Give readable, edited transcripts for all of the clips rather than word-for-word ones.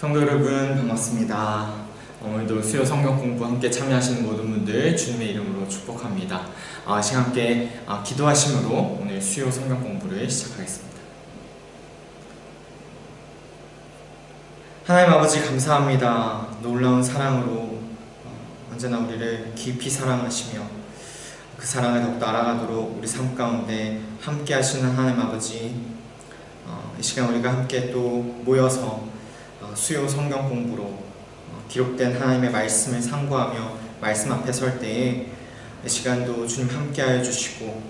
성도 여러분 반갑습니다. 오늘도 수요 성경 공부 함께 참여하시는 모든 분들 주님의 이름으로 축복합니다. 시간 함께 기도하심으로 오늘 수요 성경 공부를 시작하겠습니다. 하나님 아버지 감사합니다. 놀라운 사랑으로 언제나 우리를 깊이 사랑하시며 그 사랑을 더욱더 알아가도록 우리 삶 가운데 함께 하시는 하나님 아버지, 이 시간 우리가 함께 또 모여서 수요 성경 공부로 기록된 하나님의 말씀을 상고하며 말씀 앞에 설 때에 이 시간도 주님 함께하여 주시고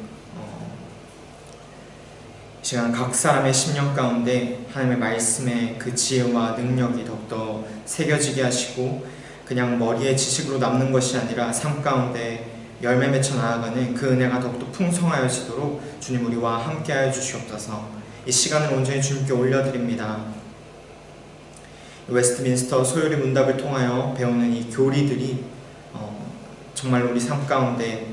이 시간 각 사람의 심령 가운데 하나님의 말씀의 그 지혜와 능력이 더욱더 새겨지게 하시고 그냥 머리의 지식으로 남는 것이 아니라 삶 가운데 열매 맺혀 나아가는 그 은혜가 더욱더 풍성하여지도록 주님 우리와 함께하여 주시옵소서. 이 시간을 온전히 주님께 올려드립니다. 웨스트민스터 소요리 문답을 통하여 배우는 이 교리들이 정말 우리 삶 가운데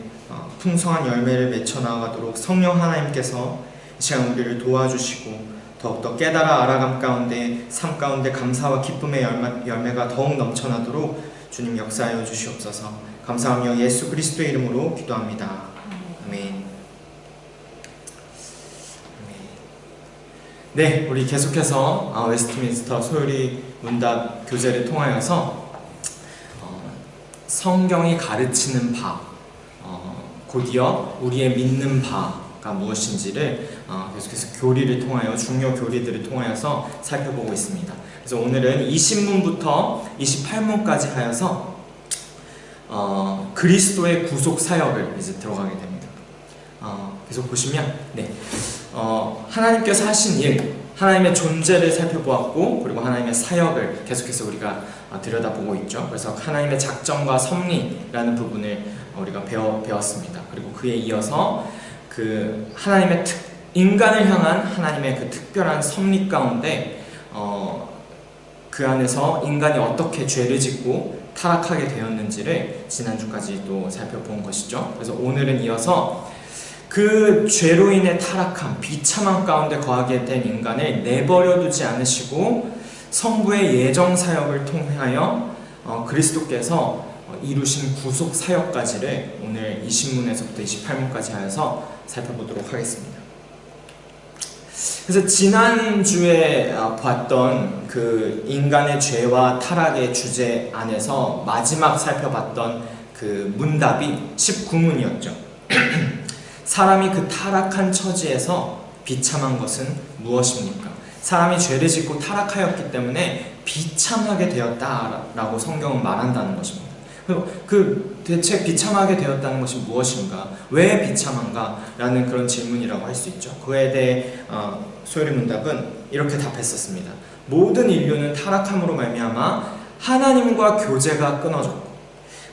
풍성한 열매를 맺혀 나아가도록 성령 하나님께서 이 시간 우리를 도와주시고 더욱더 깨달아 알아감 가운데 삶 가운데 감사와 기쁨의 열매가 더욱 넘쳐나도록 주님 역사하여 주시옵소서. 감사하며 예수 그리스도의 이름으로 기도합니다. 아멘. 네, 우리 계속해서 웨스트민스터 소요리 문답 교재를 통하여서 성경이 가르치는 바, 곧이어 우리의 믿는 바가 무엇인지를 계속해서 교리를 통하여 중요 교리들을 통하여서 살펴보고 있습니다. 그래서 오늘은 20문부터 28문까지 하여서 그리스도의 구속 사역을 이제 들어가게 됩니다. 계속 보시면 하나님께서 하신 일, 하나님의 존재를 살펴보았고 그리고 하나님의 사역을 계속해서 우리가 들여다보고 있죠. 그래서 하나님의 작정과 섭리라는 부분을 우리가 배웠습니다. 그리고 그에 이어서 그 하나님의 인간을 향한 하나님의 그 특별한 섭리 가운데 그 안에서 인간이 어떻게 죄를 짓고 타락하게 되었는지를 지난주까지 또 살펴본 것이죠. 그래서 오늘은 이어서 그 죄로 인해 타락한 비참함 가운데 거하게 된 인간을 내버려 두지 않으시고 성부의 예정 사역을 통하여 그리스도께서 이루신 구속 사역까지를 오늘 20문에서부터 28문까지 하여서 살펴보도록 하겠습니다. 그래서 지난주에 봤던 그 인간의 죄와 타락의 주제 안에서 마지막 살펴봤던 그 문답이 19문이었죠. 사람이 그 타락한 처지에서 비참한 것은 무엇입니까? 사람이 죄를 짓고 타락하였기 때문에 비참하게 되었다라고 성경은 말한다는 것입니다. 그 대체 비참하게 되었다는 것이 무엇인가? 왜 비참한가? 라는 그런 질문이라고 할 수 있죠. 그에 대해 소요리 문답은 이렇게 답했었습니다. 모든 인류는 타락함으로 말미암아 하나님과 교제가 끊어졌고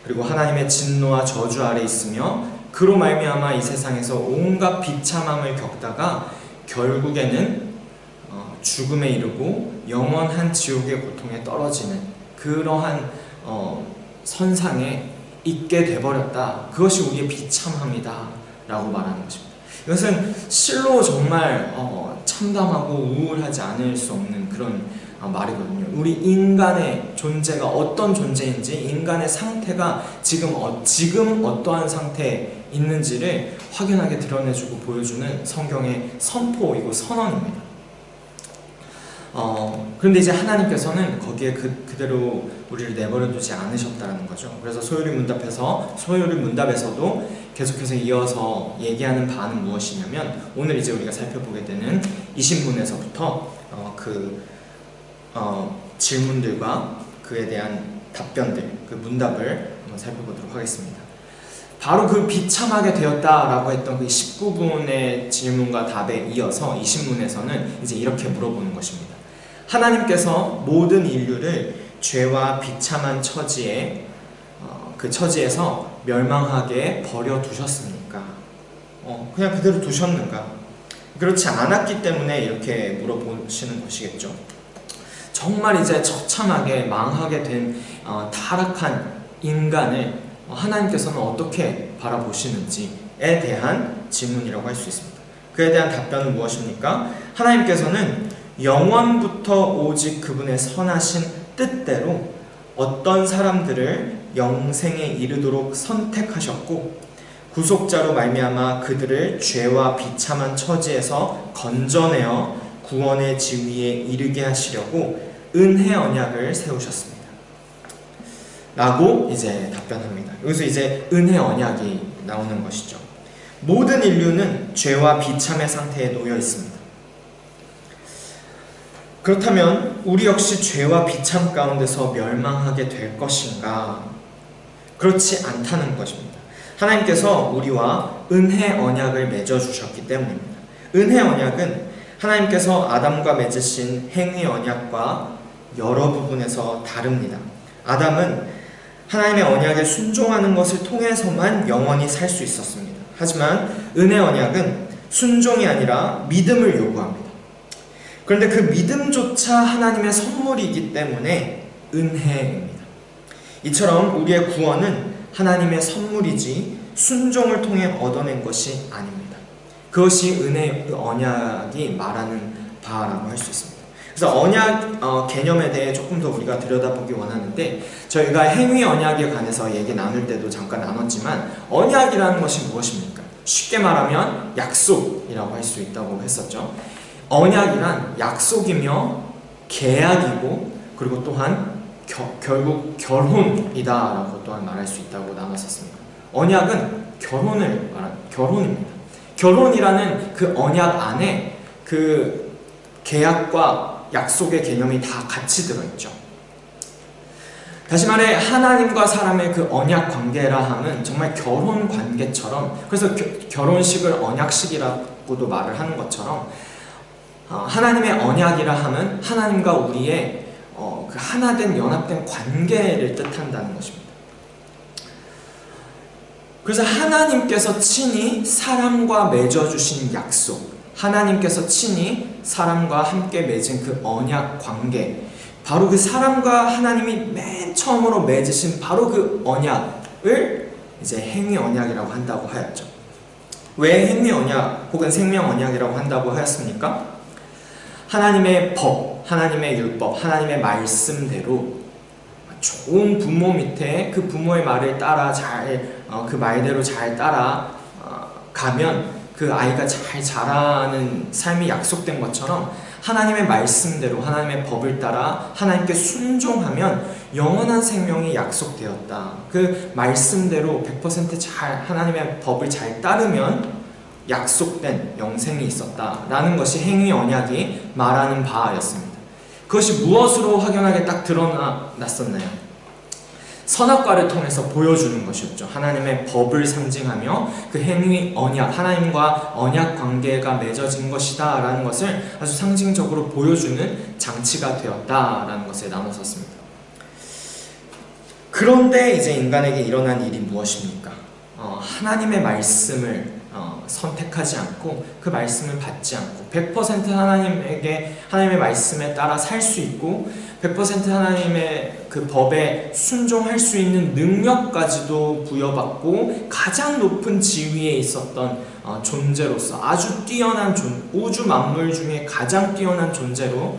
그리고 하나님의 진노와 저주 아래 있으며 그로 말미암아 이 세상에서 온갖 비참함을 겪다가 결국에는 죽음에 이르고 영원한 지옥의 고통에 떨어지는 그러한 선상에 있게 돼버렸다. 그것이 우리의 비참함이다 라고 말하는 것입니다. 이것은 실로 정말 참담하고 우울하지 않을 수 없는 그런 말이거든요. 우리 인간의 존재가 어떤 존재인지, 인간의 상태가 지금 어떠한 상태에 있는지를 확연하게 드러내주고 보여주는 성경의 선포이고 선언입니다. 그런데 이제 하나님께서는 거기에 그대로 우리를 내버려두지 않으셨다는 거죠. 그래서 소요리 문답에서도 계속해서 이어서 얘기하는 바는 무엇이냐면 오늘 이제 우리가 살펴보게 되는 20문에서부터 질문들과 그에 대한 답변들, 그 문답을 한번 살펴보도록 하겠습니다. 바로 그 비참하게 되었다라고 했던 그 19문의 질문과 답에 이어서 20문에서는 이제 이렇게 물어보는 것입니다. 하나님께서 모든 인류를 죄와 비참한 처지에 그 처지에서 멸망하게 버려두셨습니까? 그냥 그대로 두셨는가? 그렇지 않았기 때문에 이렇게 물어보시는 것이겠죠. 정말 이제 처참하게 망하게 된 타락한 인간을 하나님께서는 어떻게 바라보시는지에 대한 질문이라고 할 수 있습니다. 그에 대한 답변은 무엇입니까? 하나님께서는 영원부터 오직 그분의 선하신 뜻대로 어떤 사람들을 영생에 이르도록 선택하셨고 구속자로 말미암아 그들을 죄와 비참한 처지에서 건져내어 구원의 지위에 이르게 하시려고 은혜 언약을 세우셨습니다. 라고 이제 답변합니다. 여기서 이제 은혜 언약이 나오는 것이죠. 모든 인류는 죄와 비참의 상태에 놓여 있습니다. 그렇다면 우리 역시 죄와 비참 가운데서 멸망하게 될 것인가? 그렇지 않다는 것입니다. 하나님께서 우리와 은혜 언약을 맺어주셨기 때문입니다. 은혜 언약은 하나님께서 아담과 맺으신 행위 언약과 여러 부분에서 다릅니다. 아담은 하나님의 언약에 순종하는 것을 통해서만 영원히 살 수 있었습니다. 하지만 은혜 언약은 순종이 아니라 믿음을 요구합니다. 그런데 그 믿음조차 하나님의 선물이기 때문에 은혜입니다. 이처럼 우리의 구원은 하나님의 선물이지 순종을 통해 얻어낸 것이 아닙니다. 그것이 은혜 언약이 말하는 바라고 할 수 있습니다. 그래서 언약 개념에 대해 조금 더 우리가 들여다보기 원하는데, 저희가 행위 언약에 관해서 얘기 나눌 때도 잠깐 나눴지만 언약이라는 것이 무엇입니까? 쉽게 말하면 약속이라고 할 수 있다고 했었죠. 언약이란 약속이며 계약이고 그리고 또한 결국 결혼이다 라고 또한 말할 수 있다고 나눴었습니다. 언약은 결혼을 말하는 결혼입니다. 결혼이라는 그 언약 안에 그 계약과 약속의 개념이 다 같이 들어있죠. 다시 말해 하나님과 사람의 그 언약 관계라 함은 정말 결혼 관계처럼, 그래서 결혼식을 언약식이라고도 말을 하는 것처럼 하나님의 언약이라 함은 하나님과 우리의 그 하나된 연합된 관계를 뜻한다는 것입니다. 그래서 하나님께서 친히 사람과 맺어주신 약속, 하나님께서 친히 사람과 함께 맺은 그 언약 관계, 바로 그 사람과 하나님이 맨 처음으로 맺으신 바로 그 언약을 이제 행위 언약이라고 한다고 하였죠. 왜 행위 언약 혹은 생명 언약이라고 한다고 하였습니까? 하나님의 법, 하나님의 율법, 하나님의 말씀대로 좋은 부모 밑에 그 부모의 말을 따라 그 말대로 잘 따라 가면 그 아이가 잘 자라는 삶이 약속된 것처럼 하나님의 말씀대로 하나님의 법을 따라 하나님께 순종하면 영원한 생명이 약속되었다. 그 말씀대로 100% 잘 하나님의 법을 잘 따르면 약속된 영생이 있었다라는 것이 행위 언약이 말하는 바였습니다. 그것이 무엇으로 확연하게 딱 드러났었나요? 선악과를 통해서 보여주는 것이었죠. 하나님의 법을 상징하며 그 행위 언약, 하나님과 언약 관계가 맺어진 것이다 라는 것을 아주 상징적으로 보여주는 장치가 되었다라는 것을 나눴었습니다. 그런데 이제 인간에게 일어난 일이 무엇입니까? 하나님의 말씀을 선택하지 않고 그 말씀을 받지 않고 100% 하나님의 말씀에 따라 살 수 있고 100% 하나님의 그 법에 순종할 수 있는 능력까지도 부여받고 가장 높은 지위에 있었던 존재로서 아주 뛰어난 우주 만물 중에 가장 뛰어난 존재로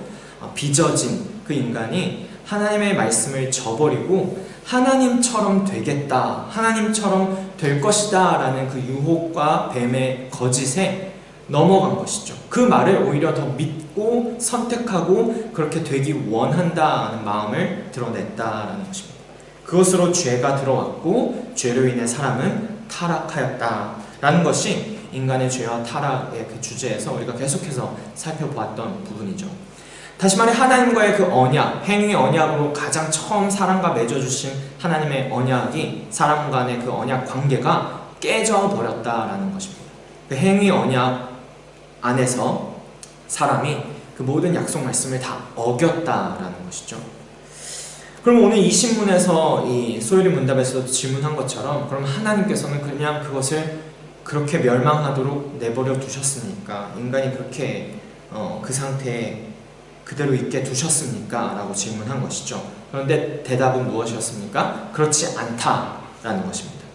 빚어진 그 인간이 하나님의 말씀을 저버리고 하나님처럼 되겠다, 하나님처럼 될 것이다 라는 그 유혹과 뱀의 거짓에 넘어간 것이죠. 그 말을 오히려 더 믿고 선택하고 그렇게 되기 원한다는 마음을 드러냈다라는 것입니다. 그것으로 죄가 들어왔고 죄로 인해 사람은 타락하였다라는 것이 인간의 죄와 타락의 그 주제에서 우리가 계속해서 살펴보았던 부분이죠. 다시 말해 하나님과의 그 언약, 행위 언약으로 가장 처음 사람과 맺어주신 하나님의 언약이 사람 간의 그 언약 관계가 깨져버렸다라는 것입니다. 그 행위 언약 안에서 사람이 그 모든 약속 말씀을 다 어겼다라는 것이죠. 그럼 오늘 이 신문에서 이 소율이 문답에서 질문한 것처럼 그럼 하나님께서는 그냥 그것을 그렇게 멸망하도록 내버려 두셨습니까? 인간이 그렇게 그 상태에 그대로 있게 두셨습니까? 라고 질문한 것이죠. 그런데 대답은 무엇이었습니까? 그렇지 않다라는 것입니다.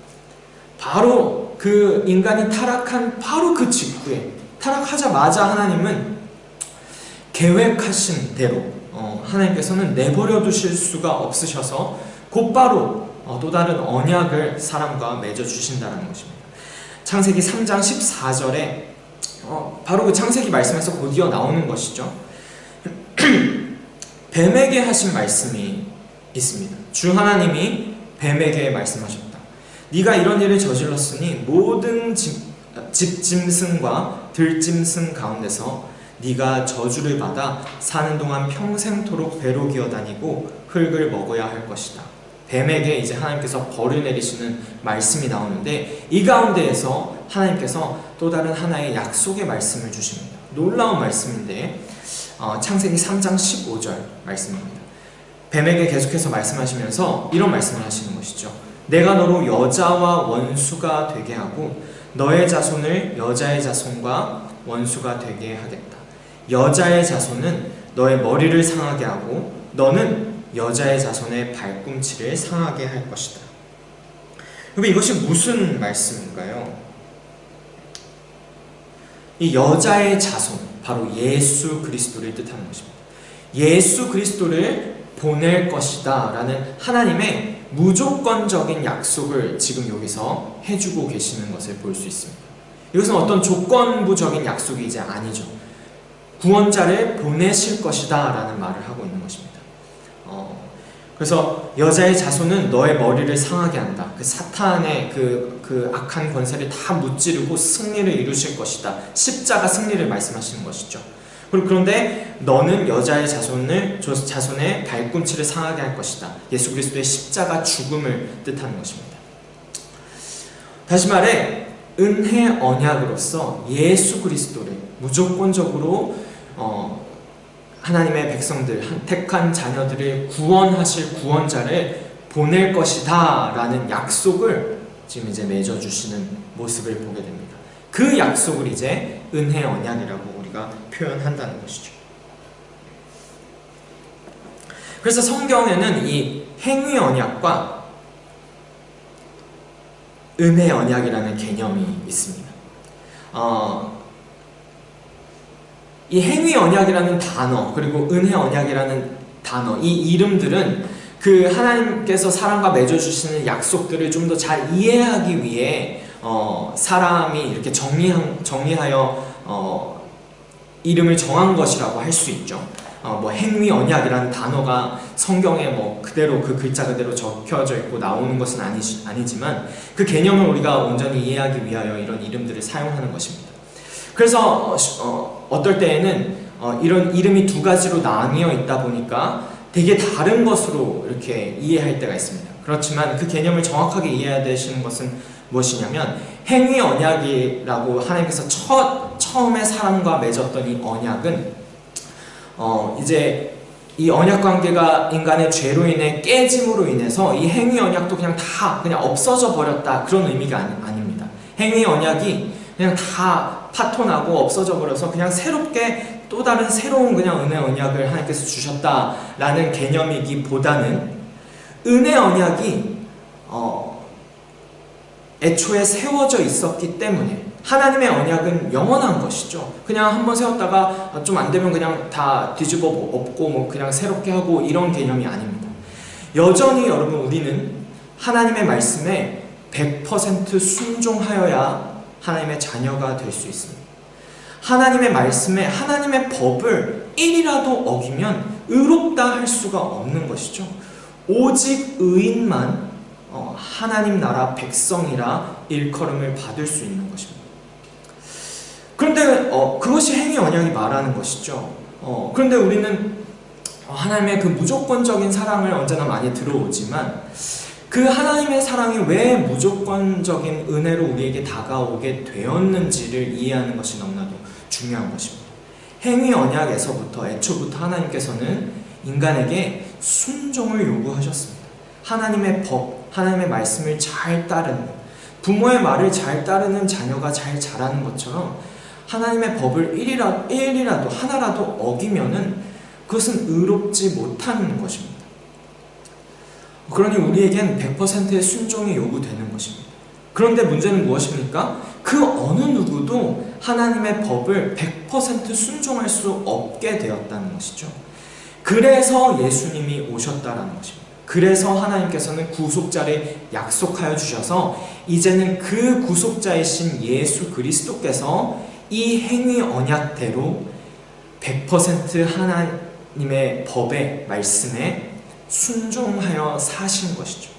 바로 그 인간이 타락한 바로 그 직후에 타락하자마자 하나님은 계획하신 대로 하나님께서는 내버려 두실 수가 없으셔서 곧바로 또 다른 언약을 사람과 맺어 주신다는 것입니다. 창세기 3장 14절에 바로 그 창세기 말씀에서 곧이어 나오는 것이죠. 뱀에게 하신 말씀이 있습니다. 주 하나님이 뱀에게 말씀하셨다. 네가 이런 일을 저질렀으니 모든 집짐승과 들짐승 가운데서 네가 저주를 받아 사는 동안 평생토록 배로 기어다니고 흙을 먹어야 할 것이다. 뱀에게 이제 하나님께서 벌을 내리시는 말씀이 나오는데, 이 가운데에서 하나님께서 또 다른 하나의 약속의 말씀을 주십니다. 놀라운 말씀인데 창세기 3장 15절 말씀입니다. 뱀에게 계속해서 말씀하시면서 이런 말씀을 하시는 것이죠. 내가 너로 여자와 원수가 되게 하고 너의 자손을 여자의 자손과 원수가 되게 하겠다. 여자의 자손은 너의 머리를 상하게 하고 너는 여자의 자손의 발꿈치를 상하게 할 것이다. 여러분, 이것이 무슨 말씀인가요? 이 여자의 자손, 바로 예수 그리스도를 뜻하는 것입니다. 예수 그리스도를 보낼 것이다 라는 하나님의 무조건적인 약속을 지금 여기서 해주고 계시는 것을 볼 수 있습니다. 이것은 어떤 조건부적인 약속이 이제 아니죠. 구원자를 보내실 것이다 라는 말을 하고 있는 것입니다. 그래서 여자의 자손은 너의 머리를 상하게 한다. 그 사탄의 그 악한 권세를 다 무찌르고 승리를 이루실 것이다. 십자가 승리를 말씀하시는 것이죠. 그런데 너는 여자의 자손의 발꿈치를 상하게 할 것이다. 예수 그리스도의 십자가 죽음을 뜻하는 것입니다. 다시 말해 은혜 언약으로서 예수 그리스도를 무조건적으로 하나님의 백성들, 택한 자녀들을 구원하실 구원자를 보낼 것이다 라는 약속을 지금 이제 맺어주시는 모습을 보게 됩니다. 그 약속을 이제 은혜 언약이라고 우리가 표현한다는 것이죠. 그래서 성경에는 이 행위 언약과 은혜 언약이라는 개념이 있습니다. 이 행위 언약이라는 단어, 그리고 은혜 언약이라는 단어, 이 이름들은 그 하나님께서 사람과 맺어주시는 약속들을 좀 더 잘 이해하기 위해 사람이 이렇게 정리하여 이름을 정한 것이라고 할 수 있죠. 행위 언약이라는 단어가 성경에 그대로 그 글자 그대로 적혀져 있고 나오는 것은 아니지만 그 개념을 우리가 온전히 이해하기 위하여 이런 이름들을 사용하는 것입니다. 그래서 어떨 때에는 이런 이름이 두 가지로 나뉘어 있다 보니까 되게 다른 것으로 이렇게 이해할 때가 있습니다. 그렇지만 그 개념을 정확하게 이해해야 되시는 것은 무엇이냐면, 행위 언약이라고 하나님께서 처음에 사람과 맺었던 이 언약은 이제 이 언약 관계가 인간의 죄로 인해 깨짐으로 인해서 이 행위 언약도 그냥 없어져 버렸다, 그런 의미가 아닙니다. 행위 언약이 그냥 다 파토나고 없어져 버려서 그냥 새롭게 또 다른 새로운 그냥 은혜 언약을 하나님께서 주셨다라는 개념이기보다는, 은혜 언약이 애초에 세워져 있었기 때문에, 하나님의 언약은 영원한 것이죠. 그냥 한번 세웠다가 좀 안 되면 그냥 다 뒤집어 엎고 그냥 새롭게 하고 이런 개념이 아닙니다. 여전히 여러분, 우리는 하나님의 말씀에 100% 순종하여야 하나님의 자녀가 될 수 있습니다. 하나님의 말씀에, 하나님의 법을 1이라도 어기면 의롭다 할 수가 없는 것이죠. 오직 의인만 하나님 나라 백성이라 일컬음을 받을 수 있는 것입니다. 그런데 그것이 행위 언약이 말하는 것이죠. 그런데 우리는 하나님의 그 무조건적인 사랑을 언제나 많이 들어오지만, 그 하나님의 사랑이 왜 무조건적인 은혜로 우리에게 다가오게 되었는지를 이해하는 것이 너무나도 중요한 것입니다. 행위 언약에서부터, 애초부터 하나님께서는 인간에게 순종을 요구하셨습니다. 하나님의 법, 하나님의 말씀을 잘 따르는, 부모의 말을 잘 따르는 자녀가 잘 자라는 것처럼 하나님의 법을 일이라도 하나라도 어기면은 그것은 의롭지 못하는 것입니다. 그러니 우리에겐 100%의 순종이 요구되는 것입니다. 그런데 문제는 무엇입니까? 그 어느 누구도 하나님의 법을 100% 순종할 수 없게 되었다는 것이죠. 그래서 예수님이 오셨다라는 것입니다. 그래서 하나님께서는 구속자를 약속하여 주셔서 이제는 그 구속자이신 예수 그리스도께서 이 행위 언약대로 100% 하나님의 법의 말씀에 순종하여 사신 것이죠.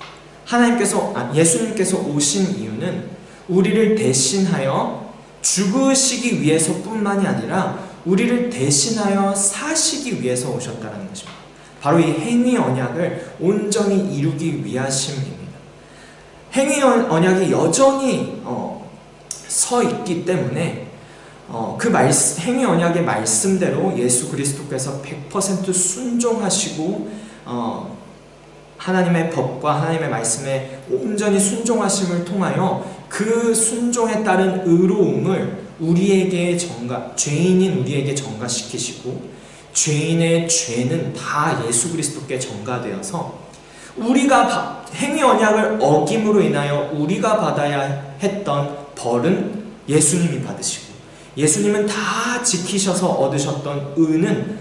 예수님께서 오신 이유는 우리를 대신하여 죽으시기 위해서뿐만이 아니라 우리를 대신하여 사시기 위해서 오셨다는 것입니다. 바로 이 행위 언약을 온전히 이루기 위하심입니다. 행위 언약이 여전히 서 있기 때문에 행위 언약의 말씀대로 예수 그리스도께서 100% 순종하시고 하나님의 법과 하나님의 말씀에 온전히 순종하심을 통하여 그 순종에 따른 의로움을 죄인인 우리에게 전가시키시고 죄인의 죄는 다 예수 그리스도께 전가되어서 우리가 행위 언약을 어김으로 인하여 우리가 받아야 했던 벌은 예수님이 받으시고 예수님은 다 지키셔서 얻으셨던 의는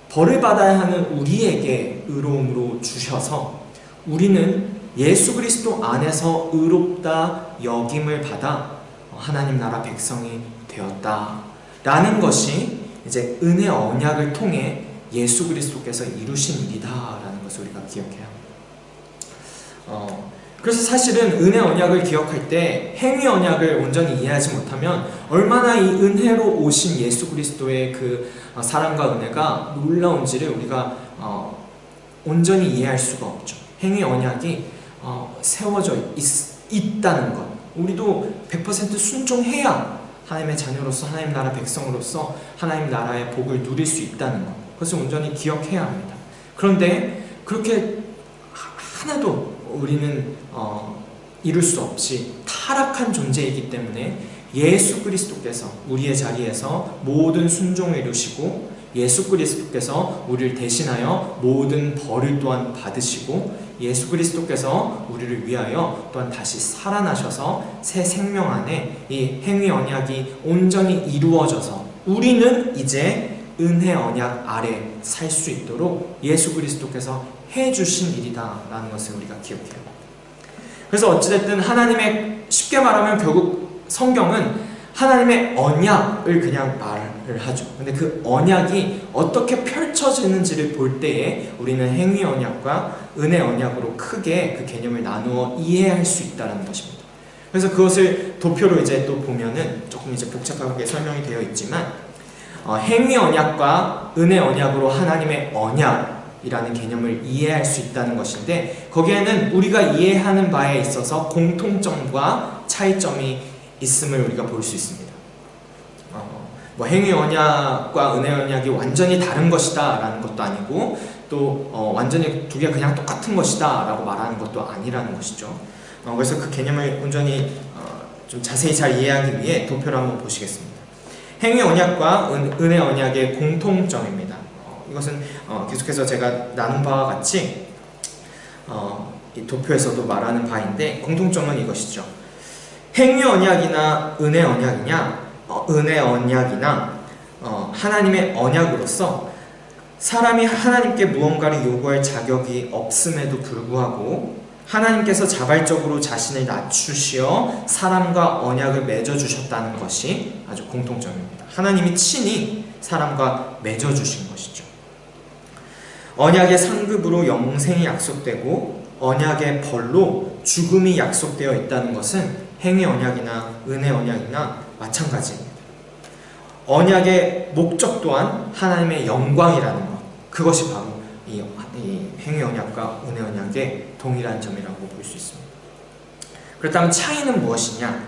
벌을 받아야 하는 우리에게 의로움으로 주셔서 우리는 예수 그리스도 안에서 의롭다 여김을 받아 하나님 나라 백성이 되었다라는 것이 이제 은혜 언약을 통해 예수 그리스도께서 이루신 일이다라는 것을 우리가 기억해야 합니다. 그래서 사실은 은혜 언약을 기억할 때 행위 언약을 온전히 이해하지 못하면 얼마나 이 은혜로 오신 예수 그리스도의 그 사랑과 은혜가 놀라운지를 우리가 온전히 이해할 수가 없죠. 행위 언약이 세워져 있다는 것, 우리도 100% 순종해야 하나님의 자녀로서 하나님 나라 백성으로서 하나님 나라의 복을 누릴 수 있다는 것, 그것을 온전히 기억해야 합니다. 그런데 그렇게 하나도 우리는 이룰 수 없이 타락한 존재이기 때문에 예수 그리스도께서 우리의 자리에서 모든 순종을 이루시고 예수 그리스도께서 우리를 대신하여 모든 벌을 또한 받으시고 예수 그리스도께서 우리를 위하여 또한 다시 살아나셔서 새 생명 안에 이 행위 언약이 온전히 이루어져서 우리는 이제 은혜 언약 아래 살 수 있도록 예수 그리스도께서 해주신 일이다라는 것을 우리가 기억해요. 그래서 어찌됐든 쉽게 말하면 결국 성경은 하나님의 언약을 그냥 말을 하죠. 근데 그 언약이 어떻게 펼쳐지는지를 볼 때에 우리는 행위 언약과 은혜 언약으로 크게 그 개념을 나누어 이해할 수 있다는 것입니다. 그래서 그것을 도표로 이제 또 보면은 조금 이제 복잡하게 설명이 되어 있지만 행위 언약과 은혜 언약으로 하나님의 언약이라는 개념을 이해할 수 있다는 것인데 거기에는 우리가 이해하는 바에 있어서 공통점과 차이점이 있음을 우리가 볼 수 있습니다. 행위 언약과 은혜 언약이 완전히 다른 것이다 라는 것도 아니고 또 완전히 두 개가 그냥 똑같은 것이다 라고 말하는 것도 아니라는 것이죠. 그래서 그 개념을 온전히 좀 자세히 잘 이해하기 위해 도표를 한번 보시겠습니다. 행위 언약과 은혜 언약의 공통점입니다. 이것은 계속해서 제가 나눈 바와 같이 이 도표에서도 말하는 바인데 공통점은 이것이죠. 행위 언약이나 은혜 언약이나 하나님의 언약으로서 사람이 하나님께 무언가를 요구할 자격이 없음에도 불구하고 하나님께서 자발적으로 자신을 낮추시어 사람과 언약을 맺어주셨다는 것이 아주 공통점입니다. 하나님이 친히 사람과 맺어주신 것이죠. 언약의 상급으로 영생이 약속되고 언약의 벌로 죽음이 약속되어 있다는 것은 행위 언약이나 은혜 언약이나 마찬가지입니다. 언약의 목적 또한 하나님의 영광이라는 것, 그것이 바로 이 행위 언약과 은혜 언약의 동일한 점이라고 볼 수 있습니다. 그렇다면 차이는 무엇이냐?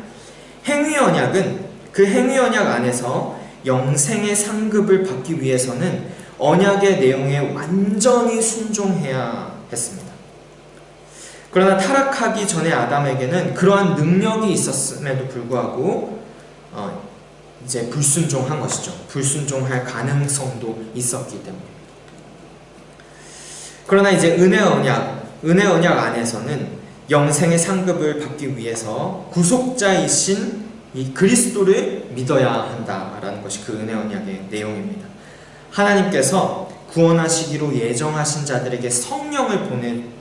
행위 언약은 그 행위 언약 안에서 영생의 상급을 받기 위해서는 언약의 내용에 완전히 순종해야 했습니다. 그러나 타락하기 전에 아담에게는 그러한 능력이 있었음에도 불구하고 이제 불순종한 것이죠. 불순종할 가능성도 있었기 때문입니다. 그러나 이제 은혜 언약 안에서는 영생의 상급을 받기 위해서 구속자이신 이 그리스도를 믿어야 한다라는 것이 그 은혜 언약의 내용입니다. 하나님께서 구원하시기로 예정하신 자들에게 성령을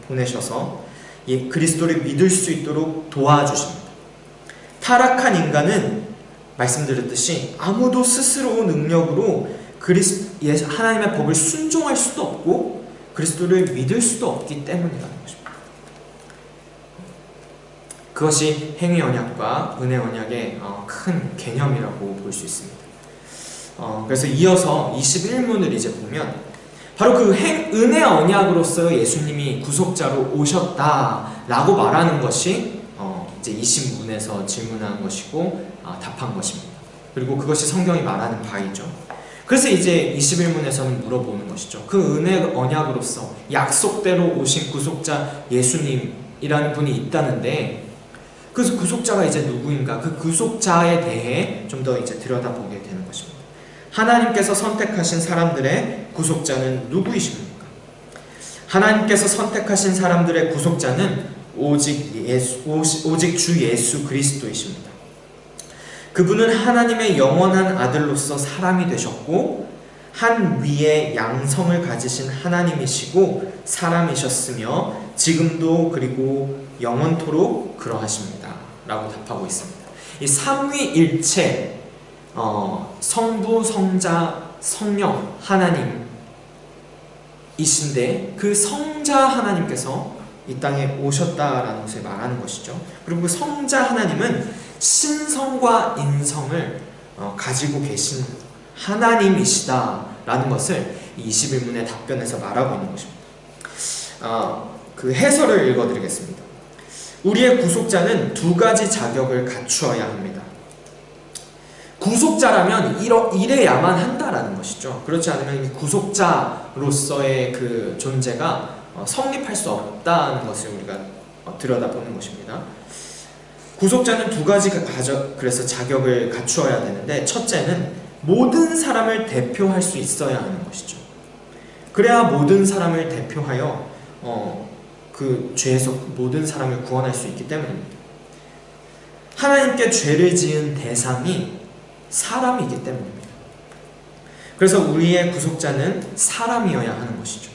보내셔서 이 그리스도를 믿을 수 있도록 도와주십니다. 타락한 인간은 말씀드렸듯이 아무도 스스로 능력으로 하나님의 법을 순종할 수도 없고 그리스도를 믿을 수도 없기 때문이라는 것입니다. 그것이 행위 언약과 은혜 언약의 큰 개념이라고 볼 수 있습니다. 그래서 이어서 21문을 이제 보면 바로 그 은혜 언약으로서 예수님이 구속자로 오셨다라고 말하는 것이 이제 20문에서 질문한 것이고 답한 것입니다. 그리고 그것이 성경이 말하는 바이죠. 그래서 이제 21문에서는 물어보는 것이죠. 그 은혜 언약으로서 약속대로 오신 구속자 예수님이라는 분이 있다는데 그 구속자가 이제 누구인가? 그 구속자에 대해 좀 더 이제 들여다보게 되는 것입니다. 하나님께서 선택하신 사람들의 구속자는 누구이십니까? 하나님께서 선택하신 사람들의 구속자는 오직 주 예수 그리스도이십니다. 그분은 하나님의 영원한 아들로서 사람이 되셨고 한 위의 양성을 가지신 하나님이시고 사람이셨으며 지금도 그리고 영원토록 그러하십니다 라고 답하고 있습니다. 이 삼위일체 성부, 성자, 성령 하나님이신데 그 성자 하나님께서 이 땅에 오셨다라는 것을 말하는 것이죠. 그리고 그 성자 하나님은 신성과 인성을 가지고 계신 하나님이시다라는 것을 21문의 답변에서 말하고 있는 것입니다. 그 해설을 읽어드리겠습니다. 우리의 구속자는 두 가지 자격을 갖추어야 합니다. 구속자라면 이래야만 한다라는 것이죠. 그렇지 않으면 이 구속자로서의 그 존재가 성립할 수 없다는 것을 우리가 들여다보는 것입니다. 구속자는 두 가지 그래서 자격을 갖추어야 되는데 첫째는 모든 사람을 대표할 수 있어야 하는 것이죠. 그래야 모든 사람을 대표하여 그 죄에서 모든 사람을 구원할 수 있기 때문입니다. 하나님께 죄를 지은 대상이 사람이기 때문입니다. 그래서 우리의 구속자는 사람이어야 하는 것이죠.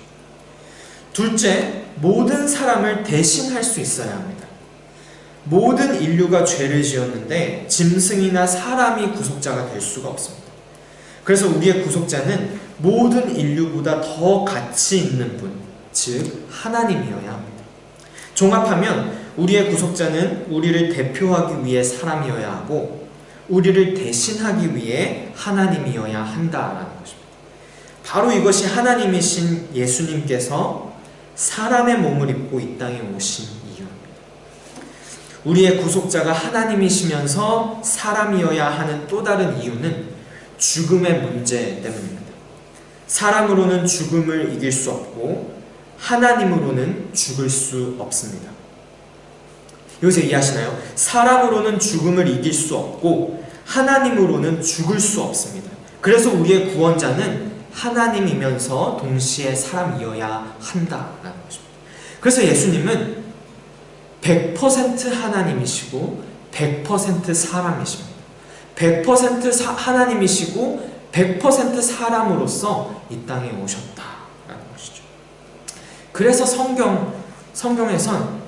둘째, 모든 사람을 대신할 수 있어야 합니다. 모든 인류가 죄를 지었는데 짐승이나 사람이 구속자가 될 수가 없습니다. 그래서 우리의 구속자는 모든 인류보다 더 가치 있는 분, 즉 하나님이어야 합니다. 종합하면 우리의 구속자는 우리를 대표하기 위해 사람이어야 하고 우리를 대신하기 위해 하나님이어야 한다라는 것입니다. 바로 이것이 하나님이신 예수님께서 사람의 몸을 입고 이 땅에 오신 이유입니다. 우리의 구속자가 하나님이시면서 사람이어야 하는 또 다른 이유는 죽음의 문제 때문입니다. 사람으로는 죽음을 이길 수 없고 하나님으로는 죽을 수 없습니다. 여기서 이해하시나요? 사람으로는 죽음을 이길 수 없고 하나님으로는 죽을 수 없습니다. 그래서 우리의 구원자는 하나님이면서 동시에 사람이어야 한다라는 것입니다. 그래서 예수님은 100% 하나님이시고 100% 사람이십니다. 100% 하나님이시고 100% 사람으로서 이 땅에 오셨다라는 것이죠. 그래서 성경에선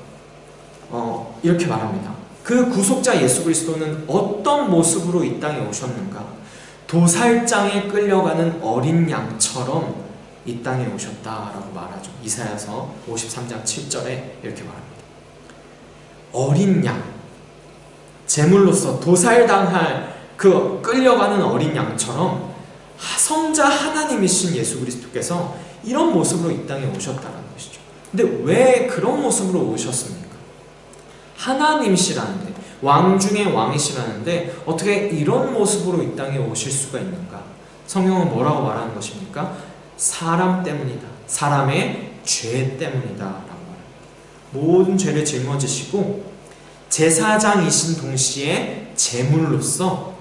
이렇게 말합니다. 그 구속자 예수 그리스도는 어떤 모습으로 이 땅에 오셨는가? 도살장에 끌려가는 어린 양처럼 이 땅에 오셨다라고 말하죠. 이사야서 53장 7절에 이렇게 말합니다. 어린 양, 제물로서 도살당할 그 끌려가는 어린 양처럼 성자 하나님이신 예수 그리스도께서 이런 모습으로 이 땅에 오셨다는 것이죠. 근데 왜 그런 모습으로 오셨습니까? 하나님이시라는데, 왕 중에 왕이시라는데 어떻게 이런 모습으로 이 땅에 오실 수가 있는가? 성경은 뭐라고 말하는 것입니까? 사람 때문이다. 사람의 죄 때문이다 라고 말합니다. 모든 죄를 짊어지시고 제사장이신 동시에 제물로서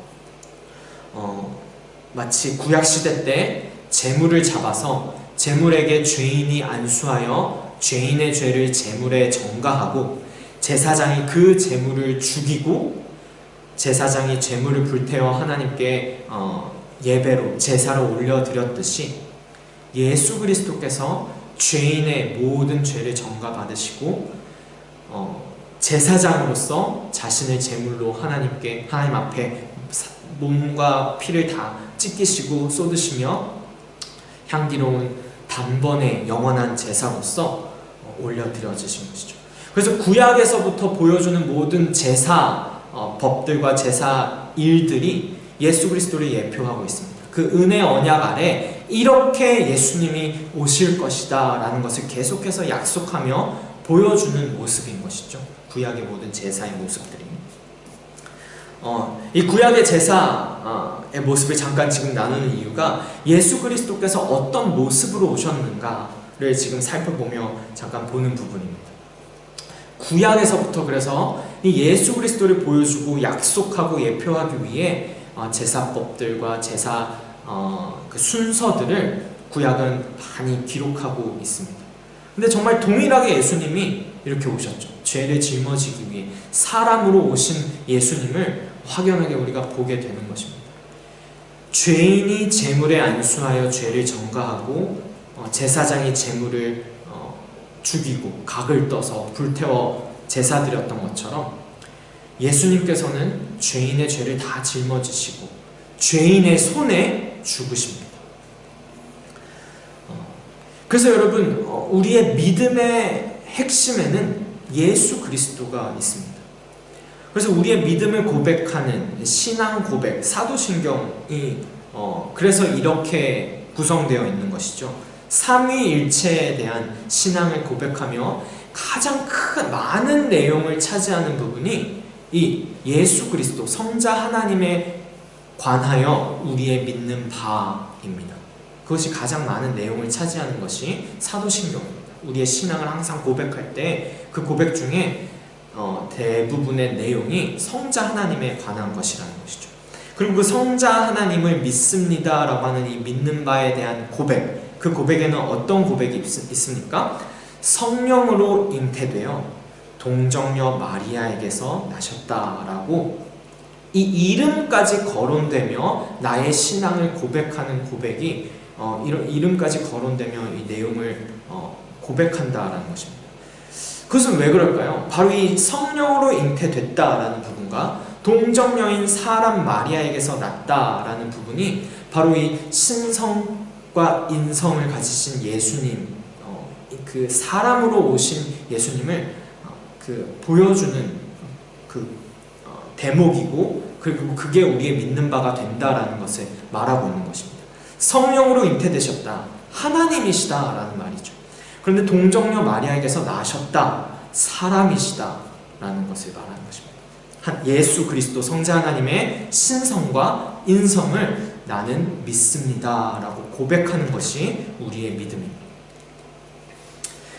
마치 구약시대 때 제물을 잡아서 제물에게 죄인이 안수하여 죄인의 죄를 제물에 전가하고 제사장이 그 제물을 죽이고 제사장이 제물을 불태워 하나님께 예배로 제사로 올려드렸듯이 예수 그리스도께서 죄인의 모든 죄를 전가받으시고 제사장으로서 자신의 제물로 하나님 앞에 몸과 피를 다 찢기시고 쏟으시며 향기로운 단번에 영원한 제사로서 올려드려지신 것이죠. 그래서 구약에서부터 보여주는 모든 제사 법들과 제사 일들이 예수 그리스도를 예표하고 있습니다. 그 은혜 언약 아래 이렇게 예수님이 오실 것이다 라는 것을 계속해서 약속하며 보여주는 모습인 것이죠. 구약의 모든 제사의 모습들이. 이 구약의 제사의 모습을 잠깐 지금 나누는 이유가 예수 그리스도께서 어떤 모습으로 오셨는가를 지금 살펴보며 잠깐 보는 부분입니다. 구약에서부터 그래서 이 예수 그리스도를 보여주고 약속하고 예표하기 위해 제사법들과 제사 그 순서들을 구약은 많이 기록하고 있습니다. 근데 정말 동일하게 예수님이 이렇게 오셨죠. 죄를 짊어지기 위해 사람으로 오신 예수님을 확연하게 우리가 보게 되는 것입니다. 죄인이 제물에 안수하여 죄를 전가하고 제사장이 제물을 죽이고 각을 떠서 불태워 제사 드렸던 것처럼 예수님께서는 죄인의 죄를 다 짊어지시고 죄인의 손에 죽으십니다. 그래서 여러분, 우리의 믿음의 핵심에는 예수 그리스도가 있습니다. 그래서 우리의 믿음을 고백하는 신앙 고백, 사도신경이 그래서 이렇게 구성되어 있는 것이죠. 삼위일체에 대한 신앙을 고백하며 가장 큰 많은 내용을 차지하는 부분이 이 예수 그리스도 성자 하나님에 관하여 우리의 믿는 바입니다. 그것이 가장 많은 내용을 차지하는 것이 사도신경입니다. 우리의 신앙을 항상 고백할 때 그 고백 중에 대부분의 내용이 성자 하나님에 관한 것이라는 것이죠. 그리고 그 성자 하나님을 믿습니다 라고 하는 이 믿는 바에 대한 고백, 그 고백에는 어떤 고백이 있습니까? 성령으로 잉태되어 동정녀 마리아에게서 나셨다라고 이 이름까지 거론되며 나의 신앙을 고백하는 고백이 이런 이름까지 거론되며 이 내용을 고백한다라는 것입니다. 그것은 왜 그럴까요? 바로 이 성령으로 잉태됐다라는 부분과 동정녀인 사람 마리아에게서 났다라는 부분이 바로 이 신성과 인성을 가지신 예수님, 그 사람으로 오신 예수님을 보여주는 그 대목이고, 그리고 그게 우리의 믿는 바가 된다라는 것을 말하고 있는 것입니다. 성령으로 잉태되셨다, 하나님이시다라는 말이죠. 그런데 동정녀 마리아에게서 나셨다, 사람이시다라는 것을 말하는 것입니다. 예수 그리스도 성자 하나님의 신성과 인성을 나는 믿습니다라고 고백하는 것이 우리의 믿음입니다.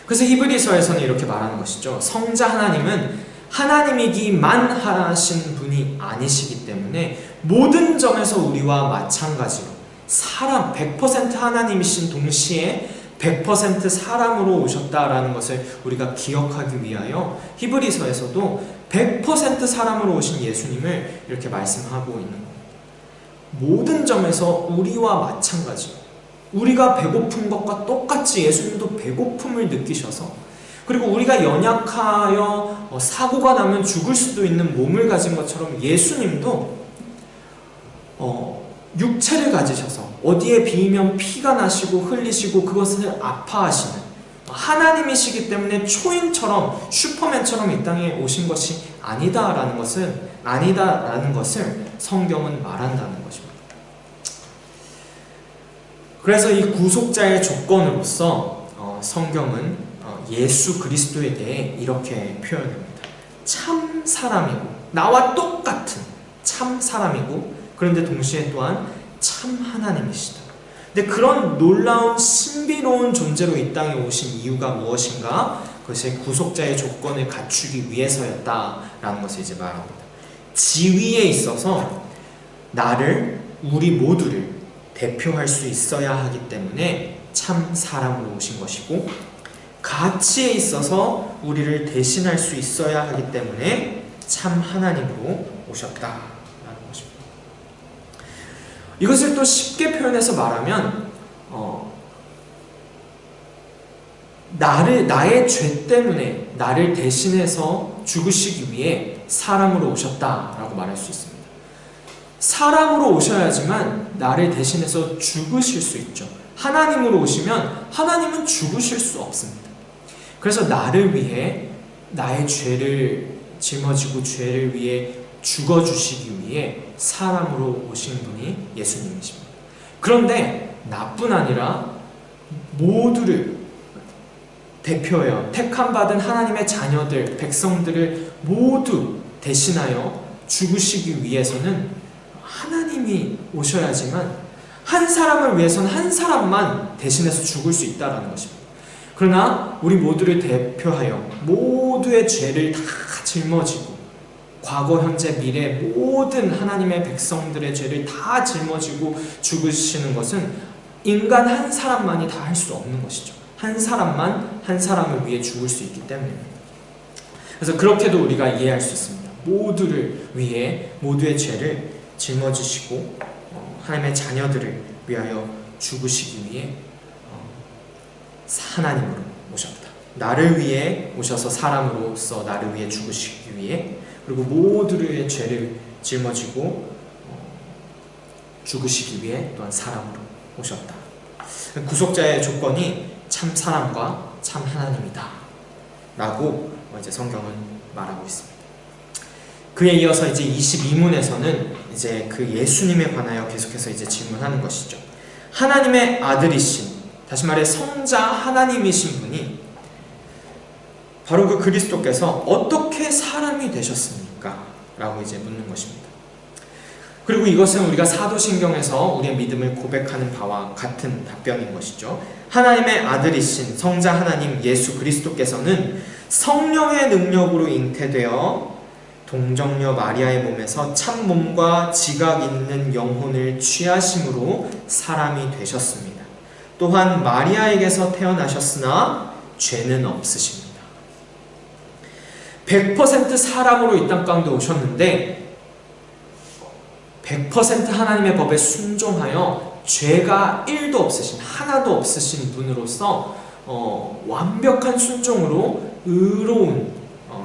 그래서 히브리서에서는 이렇게 말하는 것이죠. 성자 하나님은 하나님이기만 하신 분이 아니시기 때문에 모든 점에서 우리와 마찬가지로 사람 100% 하나님이신 동시에 100% 사람으로 오셨다라는 것을 우리가 기억하기 위하여 히브리서에서도 100% 사람으로 오신 예수님을 이렇게 말씀하고 있는 겁니다. 모든 점에서 우리와 마찬가지로 우리가 배고픈 것과 똑같이 예수님도 배고픔을 느끼셔서, 그리고 우리가 연약하여 사고가 나면 죽을 수도 있는 몸을 가진 것처럼 예수님도 육체를 가지셔서 어디에 비이면 피가 나시고 흘리시고 그것을 아파하시는 하나님이시기 때문에 초인처럼 슈퍼맨처럼 이 땅에 오신 것이 아니다라는 것을 성경은 말한다는 것입니다. 그래서 이 구속자의 조건으로서 성경은 예수 그리스도에 대해 이렇게 표현합니다. 참 사람이고, 나와 똑같은 참 사람이고, 그런데 동시에 또한 참 하나님이시다. 근데 그런 놀라운 신비로운 존재로 이 땅에 오신 이유가 무엇인가? 그것이 구속자의 조건을 갖추기 위해서였다라는 것을 이제 말합니다. 지위에 있어서 우리 모두를 대표할 수 있어야 하기 때문에 참 사람으로 오신 것이고, 가치에 있어서 우리를 대신할 수 있어야 하기 때문에 참 하나님으로 오셨다라는 것입니다. 이것을 또 쉽게 표현해서 말하면 나의 죄 때문에 나를 대신해서 죽으시기 위해 사람으로 오셨다라고 말할 수 있습니다. 사람으로 오셔야지만 나를 대신해서 죽으실 수 있죠. 하나님으로 오시면 하나님은 죽으실 수 없습니다. 그래서 나를 위해 나의 죄를 짊어지고 죄를 위해 죽어주시기 위해 사람으로 오신 분이 예수님이십니다. 그런데 나뿐 아니라 모두를 대표하여 택함받은 하나님의 자녀들, 백성들을 모두 대신하여 죽으시기 위해서는 하나님이 오셔야지만 한 사람을 위해서는 한 사람만 대신해서 죽을 수 있다는 것입니다. 그러나 우리 모두를 대표하여 모두의 죄를 다 짊어지고 과거, 현재, 미래 모든 하나님의 백성들의 죄를 다 짊어지고 죽으시는 것은 인간 한 사람만이 다 할 수 없는 것이죠. 한 사람만 한 사람을 위해 죽을 수 있기 때문입니다. 그래서 그렇게도 우리가 이해할 수 있습니다. 모두를 위해 모두의 죄를 짊어지시고 하나님의 자녀들을 위하여 죽으시기 위해 하나님으로 오셨다. 나를 위해 오셔서 사람으로서 나를 위해 죽으시기 위해, 그리고 모두의 죄를 짊어지고 죽으시기 위해 또한 사람으로 오셨다. 구속자의 조건이 참 사람과 참 하나님이다 라고 이제 성경은 말하고 있습니다. 그에 이어서 이제 22문에서는 이제 그 예수님에 관하여 계속해서 이제 질문하는 것이죠. 하나님의 아들이신, 다시 말해 성자 하나님이신 분이 바로 그 그리스도께서 어떻게 사람이 되셨습니까? 라고 이제 묻는 것입니다. 그리고 이것은 우리가 사도신경에서 우리의 믿음을 고백하는 바와 같은 답변인 것이죠. 하나님의 아들이신 성자 하나님 예수 그리스도께서는 성령의 능력으로 잉태되어 동정녀 마리아의 몸에서 참 몸과 지각 있는 영혼을 취하심으로 사람이 되셨습니다. 또한 마리아에게서 태어나셨으나 죄는 없으십니다. 100% 사람으로 이 땅 가운데 오셨는데 100% 하나님의 법에 순종하여 죄가 1도 없으신, 하나도 없으신 분으로서 완벽한 순종으로 의로운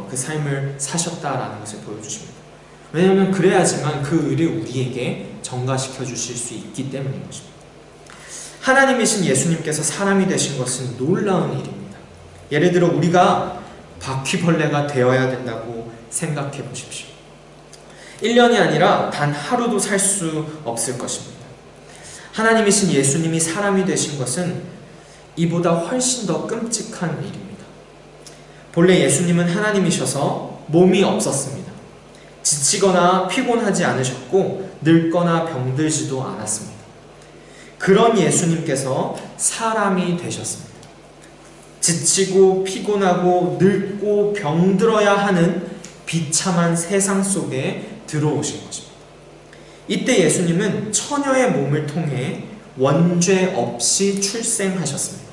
그 삶을 사셨다라는 것을 보여주십니다. 왜냐하면 그래야지만 그 의를 우리에게 전가시켜 주실 수 있기 때문인 것입니다. 하나님이신 예수님께서 사람이 되신 것은 놀라운 일입니다. 예를 들어 우리가 바퀴벌레가 되어야 된다고 생각해 보십시오. 1년이 아니라 단 하루도 살 수 없을 것입니다. 하나님이신 예수님이 사람이 되신 것은 이보다 훨씬 더 끔찍한 일입니다. 본래 예수님은 하나님이셔서 몸이 없었습니다. 지치거나 피곤하지 않으셨고 늙거나 병들지도 않았습니다. 그런 예수님께서 사람이 되셨습니다. 지치고 피곤하고 늙고 병들어야 하는 비참한 세상 속에 들어오신 것입니다. 이때 예수님은 처녀의 몸을 통해 원죄 없이 출생하셨습니다.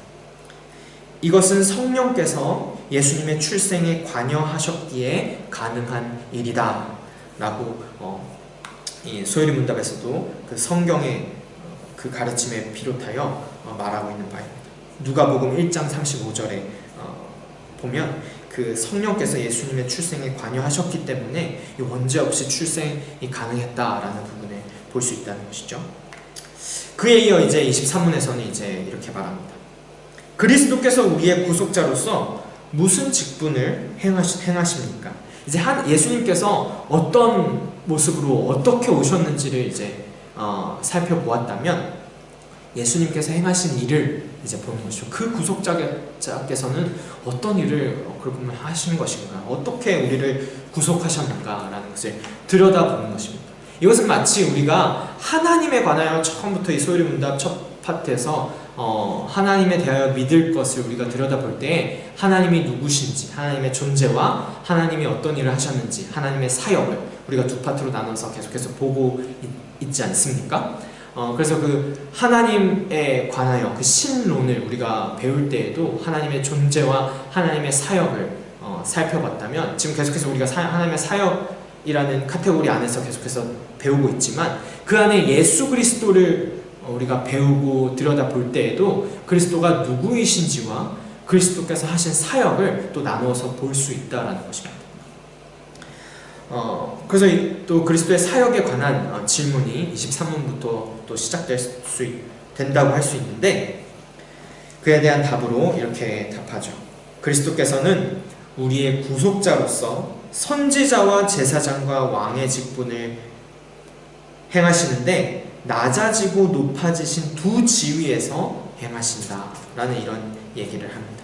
이것은 성령께서 예수님의 출생에 관여하셨기에 가능한 일이다 라고 이 소요리 문답에서도 그 성경의 그 가르침에 비롯하여 말하고 있는 바입니다. 누가복음 1장 35절에 보면 그 성령께서 예수님의 출생에 관여하셨기 때문에 이 원죄 없이 출생이 가능했다라는 부분을 볼 수 있다는 것이죠. 그에 이어 이제 23문에서는 이제 이렇게 말합니다. 그리스도께서 우리의 구속자로서 무슨 직분을 행하십니까? 이제 예수님께서 어떤 모습으로 어떻게 오셨는지를 이제 살펴보았다면 예수님께서 행하신 일을 이제 보는 것이죠. 그 구속자께서는 어떤 일을 그렇게 하시는 것인가, 어떻게 우리를 구속하셨는가라는 것을 들여다보는 것입니다. 이것은 마치 우리가 하나님에 관하여 처음부터 이 소요리 문답 첫 파트에서 하나님에 대하여 믿을 것을 우리가 들여다볼 때 하나님이 누구신지, 하나님의 존재와 하나님이 어떤 일을 하셨는지, 하나님의 사역을 우리가 두 파트로 나눠서 계속해서 보고 있지 않습니까? 그래서 그 하나님에 관하여 그 신론을 우리가 배울 때에도 하나님의 존재와 하나님의 사역을 살펴봤다면, 지금 계속해서 우리가 하나님의 사역에 이라는 카테고리 안에서 계속해서 배우고 있지만 그 안에 예수 그리스도를 우리가 배우고 들여다볼 때에도 그리스도가 누구이신지와 그리스도께서 하신 사역을 또 나누어서 볼 수 있다라는 것입니다. 그래서 또 그리스도의 사역에 관한 질문이 23문부터 또 된다고 할 수 있는데 그에 대한 답으로 이렇게 답하죠. 그리스도께서는 우리의 구속자로서 선지자와 제사장과 왕의 직분을 행하시는데 낮아지고 높아지신 두 지위에서 행하신다라는 이런 얘기를 합니다.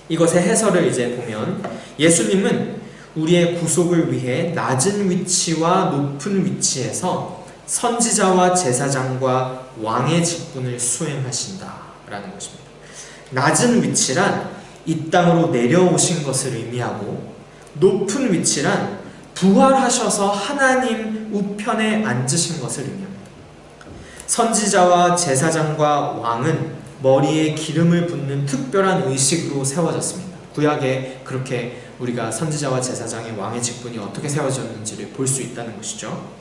이것의 해설을 이제 보면 예수님은 우리의 구속을 위해 낮은 위치와 높은 위치에서 선지자와 제사장과 왕의 직분을 수행하신다라는 것입니다. 낮은 위치란 이 땅으로 내려오신 것을 의미하고 높은 위치란 부활하셔서 하나님 우편에 앉으신 것을 의미합니다. 선지자와 제사장과 왕은 머리에 기름을 붓는 특별한 의식으로 세워졌습니다. 구약에 그렇게 우리가 선지자와 제사장의 왕의 직분이 어떻게 세워졌는지를 볼 수 있다는 것이죠.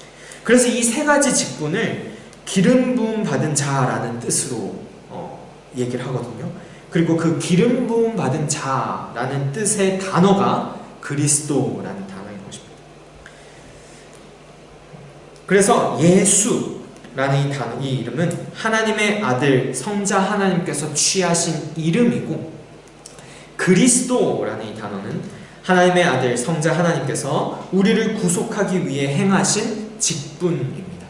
그래서 이 세 가지 직분을 기름 부음 받은 자라는 뜻으로 얘기를 하거든요. 그리고 그 기름 부음 받은 자라는 뜻의 단어가 그리스도라는 단어인 것입니다. 그래서 예수라는 이 이름은 하나님의 아들 성자 하나님께서 취하신 이름이고, 그리스도라는 이 단어는 하나님의 아들 성자 하나님께서 우리를 구속하기 위해 행하신 직분입니다.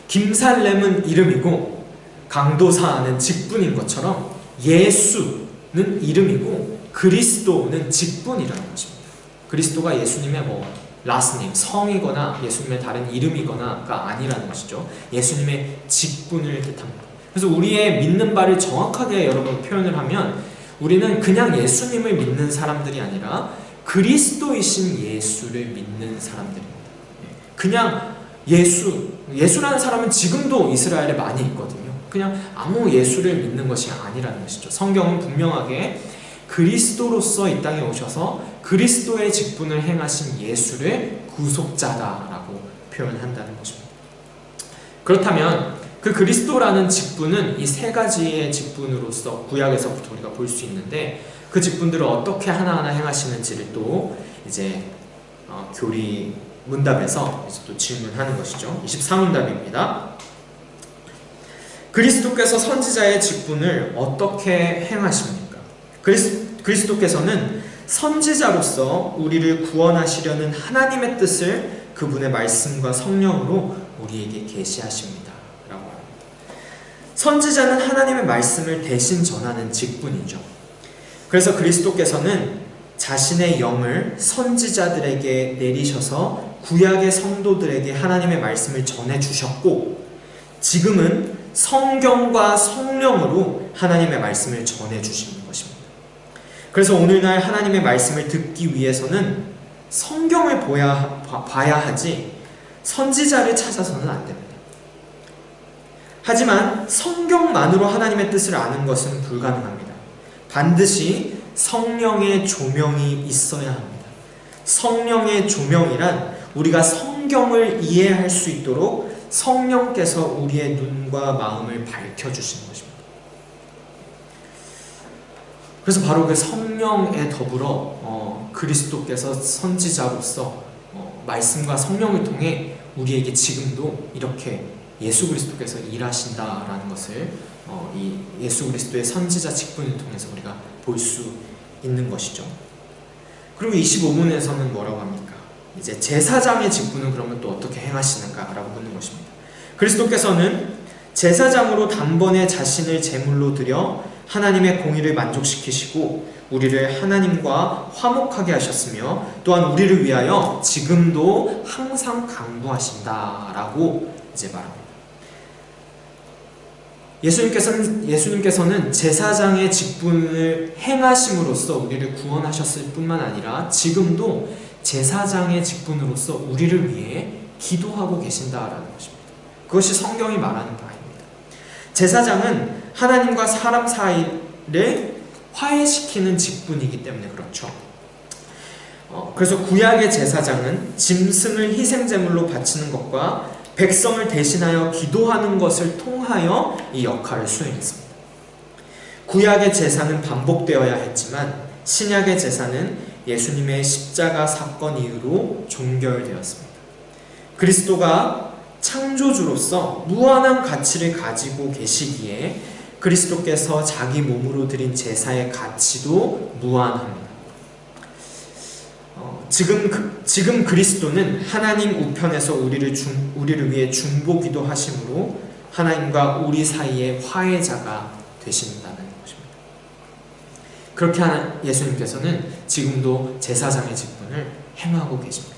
김살렘은 이름이고 강도사는 직분인 것처럼 예수는 이름이고 그리스도는 직분이라는 것입니다. 그리스도가 예수님의 라스님, 성이거나 예수님의 다른 이름이거나가 아니라는 것이죠. 예수님의 직분을 뜻합니다. 그래서 우리의 믿는 바를 정확하게 여러분 표현을 하면 우리는 그냥 예수님을 믿는 사람들이 아니라 그리스도이신 예수를 믿는 사람들입니다. 그냥 예수라는 사람은 지금도 이스라엘에 많이 있거든요. 그냥 아무 예수를 믿는 것이 아니라는 것이죠. 성경은 분명하게 그리스도로서 이 땅에 오셔서 그리스도의 직분을 행하신 예수를 구속자다라고 표현한다는 것입니다. 그렇다면 그 그리스도라는 직분은 이 세 가지의 직분으로서 구약에서부터 우리가 볼 수 있는데 그 직분들을 어떻게 하나하나 행하시는지를 또 이제 교리 문답에서 이제 또 질문하는 것이죠. 24문답입니다. 그리스도께서 선지자의 직분을 어떻게 행하십니까? 그리스도께서는 선지자로서 우리를 구원하시려는 하나님의 뜻을 그분의 말씀과 성령으로 우리에게 계시하십니다. 라고 합니다. 선지자는 하나님의 말씀을 대신 전하는 직분이죠. 그래서 그리스도께서는 자신의 영을 선지자들에게 내리셔서 구약의 성도들에게 하나님의 말씀을 전해주셨고, 지금은 성경과 성령으로 하나님의 말씀을 전해주시는 것입니다. 그래서 오늘날 하나님의 말씀을 듣기 위해서는 성경을 봐야 하지 선지자를 찾아서는 안 됩니다. 하지만 성경만으로 하나님의 뜻을 아는 것은 불가능합니다. 반드시 성령의 조명이 있어야 합니다. 성령의 조명이란 우리가 성경을 이해할 수 있도록 성령께서 우리의 눈과 마음을 밝혀주시는 것입니다. 그래서 바로 그 성령에 더불어 그리스도께서 선지자로서 말씀과 성령을 통해 우리에게 지금도 이렇게 예수 그리스도께서 일하신다라는 것을 이 예수 그리스도의 선지자 직분을 통해서 우리가 볼 수 있는 것이죠. 그리고 25문에서는 뭐라고 합니까? 이제 제사장의 직분은 그러면 또 어떻게 행하시는가라고 묻는 것입니다. 그리스도께서는 제사장으로 단번에 자신을 제물로 드려 하나님의 공의를 만족시키시고 우리를 하나님과 화목하게 하셨으며 또한 우리를 위하여 지금도 항상 강구하신다라고 이제 말합니다. 예수님께서는 제사장의 직분을 행하심으로써 우리를 구원하셨을 뿐만 아니라 지금도 제사장의 직분으로서 우리를 위해 기도하고 계신다라는 것입니다. 그것이 성경이 말하는 바입니다. 제사장은 하나님과 사람 사이를 화해시키는 직분이기 때문에 그렇죠. 그래서 구약의 제사장은 짐승을 희생제물로 바치는 것과 백성을 대신하여 기도하는 것을 통하여 이 역할을 수행했습니다. 구약의 제사는 반복되어야 했지만 신약의 제사는 예수님의 십자가 사건 이후로 종결되었습니다. 그리스도가 창조주로서 무한한 가치를 가지고 계시기에 그리스도께서 자기 몸으로 드린 제사의 가치도 무한합니다. 지금 그리스도는 하나님 우편에서 우리를 위해 중보기도 하심으로 하나님과 우리 사이의 화해자가 되신다는 것입니다. 그렇게 예수님께서는 지금도 제사장의 직분을 행하고 계십니다.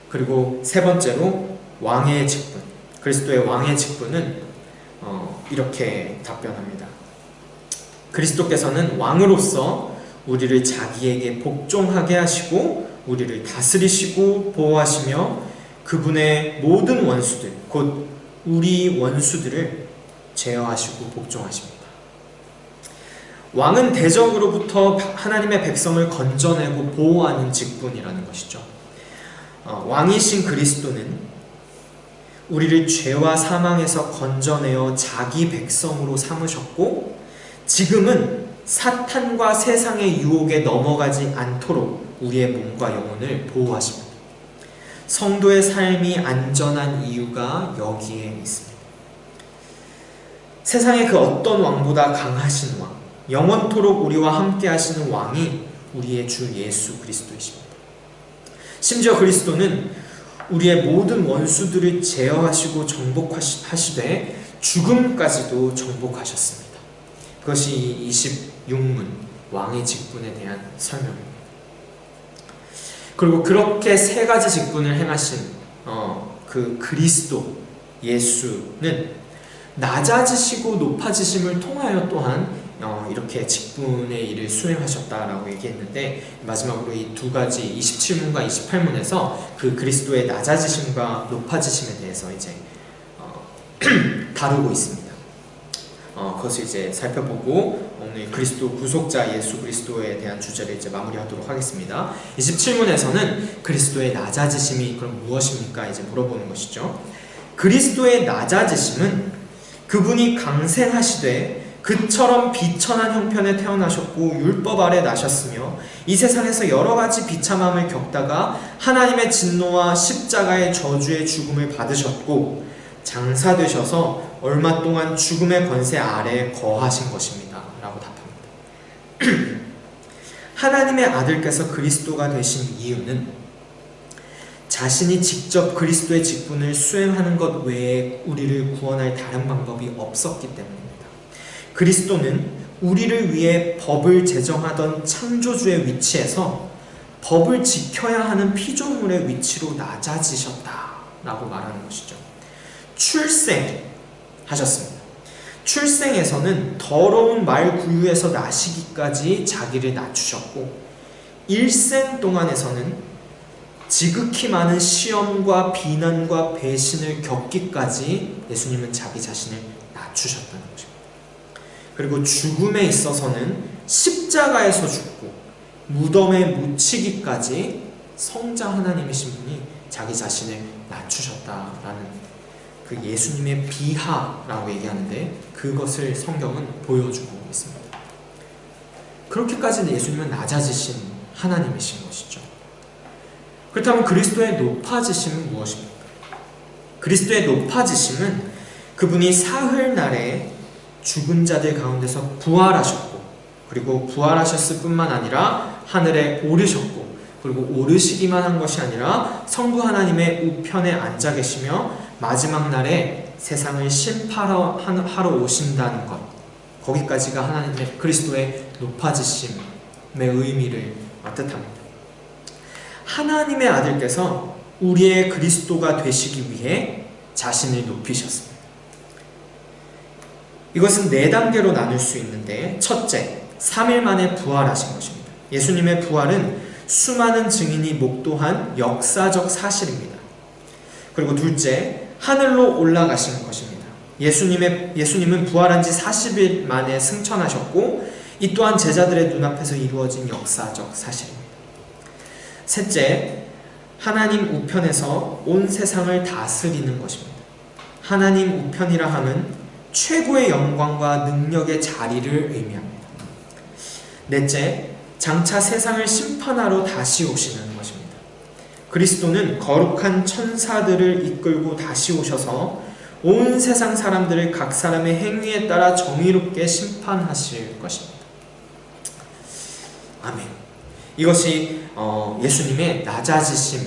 그리고 세 번째로 왕의 직분, 그리스도의 왕의 직분은 이렇게 답변합니다. 그리스도께서는 왕으로서 우리를 자기에게 복종하게 하시고 우리를 다스리시고 보호하시며 그분의 모든 원수들, 곧 우리 원수들을 제어하시고 복종하십니다. 왕은 대적으로부터 하나님의 백성을 건져내고 보호하는 직분이라는 것이죠. 왕이신 그리스도는 우리를 죄와 사망에서 건져내어 자기 백성으로 삼으셨고 지금은 사탄과 세상의 유혹에 넘어가지 않도록 우리의 몸과 영혼을 보호하십니다. 성도의 삶이 안전한 이유가 여기에 있습니다. 세상의 그 어떤 왕보다 강하신 왕, 영원토록 우리와 함께 하시는 왕이 우리의 주 예수 그리스도이십니다. 심지어 그리스도는 우리의 모든 원수들을 제어하시고 정복하시되 죽음까지도 정복하셨습니다. 그것이 26문 왕의 직분에 대한 설명입니다. 그리고 그렇게 세 가지 직분을 행하신 그 그리스도 예수는 낮아지시고 높아지심을 통하여 또한 이렇게 직분의 일을 수행하셨다라고 얘기했는데, 마지막으로 이 두 가지 27문과 28문에서 그 그리스도의 낮아지심과 높아지심에 대해서 이제 다루고 있습니다. 그것을 이제 살펴보고 오늘 그리스도 구속자 예수 그리스도에 대한 주제를 이제 마무리하도록 하겠습니다. 27문에서는 그리스도의 낮아지심이 그럼 무엇입니까? 이제 물어보는 것이죠. 그리스도의 낮아지심은 그분이 강생하시되 그처럼 비천한 형편에 태어나셨고 율법 아래 나셨으며 이 세상에서 여러 가지 비참함을 겪다가 하나님의 진노와 십자가의 저주의 죽음을 받으셨고 장사되셔서 얼마 동안 죽음의 권세 아래에 거하신 것입니다 라고 답합니다. 하나님의 아들께서 그리스도가 되신 이유는 자신이 직접 그리스도의 직분을 수행하는 것 외에 우리를 구원할 다른 방법이 없었기 때문입니다. 그리스도는 우리를 위해 법을 제정하던 창조주의 위치에서 법을 지켜야 하는 피조물의 위치로 낮아지셨다라고 말하는 것이죠. 출생하셨습니다. 출생에서는 더러운 말 구유에서 나시기까지 자기를 낮추셨고 일생 동안에서는 지극히 많은 시험과 비난과 배신을 겪기까지 예수님은 자기 자신을 낮추셨다는 것입니다. 그리고 죽음에 있어서는 십자가에서 죽고 무덤에 묻히기까지 성자 하나님이신 분이 자기 자신을 낮추셨다라는 그 예수님의 비하라고 얘기하는데 그것을 성경은 보여주고 있습니다. 그렇게까지는 예수님은 낮아지신 하나님이신 것이죠. 그렇다면 그리스도의 높아지심은 무엇입니까? 그리스도의 높아지심은 그분이 사흘날에 죽은 자들 가운데서 부활하셨고 그리고 부활하셨을 뿐만 아니라 하늘에 오르셨고 그리고 오르시기만 한 것이 아니라 성부 하나님의 우편에 앉아 계시며 마지막 날에 세상을 심판하러 오신다는 것, 거기까지가 하나님의 그리스도의 높아지심의 의미를 뜻합니다. 하나님의 아들께서 우리의 그리스도가 되시기 위해 자신을 높이셨습니다. 이것은 4단계로 나눌 수 있는데, 첫째, 3일 만에 부활하신 것입니다. 예수님의 부활은 수많은 증인이 목도한 역사적 사실입니다. 그리고 둘째, 하늘로 올라가신 것입니다. 예수님은 부활한 지 40일 만에 승천하셨고 이 또한 제자들의 눈앞에서 이루어진 역사적 사실입니다. 셋째, 하나님 우편에서 온 세상을 다스리는 것입니다. 하나님 우편이라 함은 최고의 영광과 능력의 자리를 의미합니다. 넷째, 장차 세상을 심판하러 다시 오시는 것입니다. 그리스도는 거룩한 천사들을 이끌고 다시 오셔서 온 세상 사람들을 각 사람의 행위에 따라 정의롭게 심판하실 것입니다. 아멘. 이것이 예수님의 낮아지심,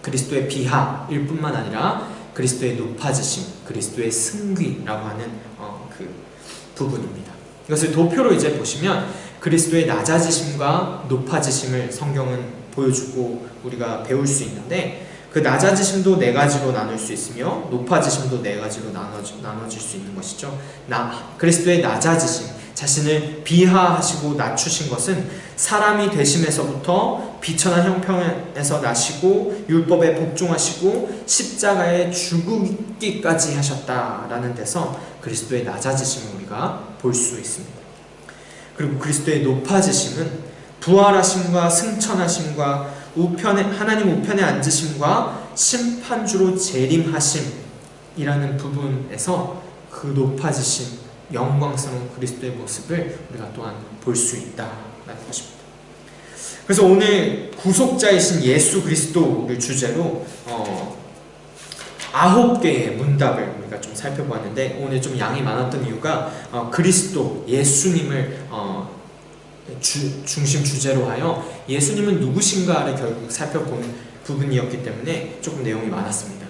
그리스도의 비하일 뿐만 아니라 그리스도의 높아지심, 그리스도의 승귀라고 하는 그 부분입니다. 이것을 도표로 이제 보시면 그리스도의 낮아지심과 높아지심을 성경은 보여주고 우리가 배울 수 있는데, 그 낮아지심도 네 가지로 나눌 수 있으며 높아지심도 네 가지로 나눠질 수 있는 것이죠. 그리스도의 낮아지심, 자신을 비하하시고 낮추신 것은 사람이 되심에서부터 비천한 형편에서 나시고 율법에 복종하시고 십자가에 죽기까지 하셨다라는 데서 그리스도의 낮아지심을 우리가 볼 수 있습니다. 그리고 그리스도의 높아지심은 부활하심과 승천하심과 하나님 우편에 앉으심과 심판주로 재림하심이라는 부분에서 그 높아지심, 영광스러운 그리스도의 모습을 우리가 또한 볼 수 있다라는 것입니다. 그래서 오늘 구속자이신 예수 그리스도를 주제로 9개의 문답을 우리가 좀 살펴보았는데, 오늘 좀 양이 많았던 이유가 그리스도, 예수님을 중심 주제로 하여 예수님은 누구신가를 결국 살펴보는 부분이었기 때문에 조금 내용이 많았습니다.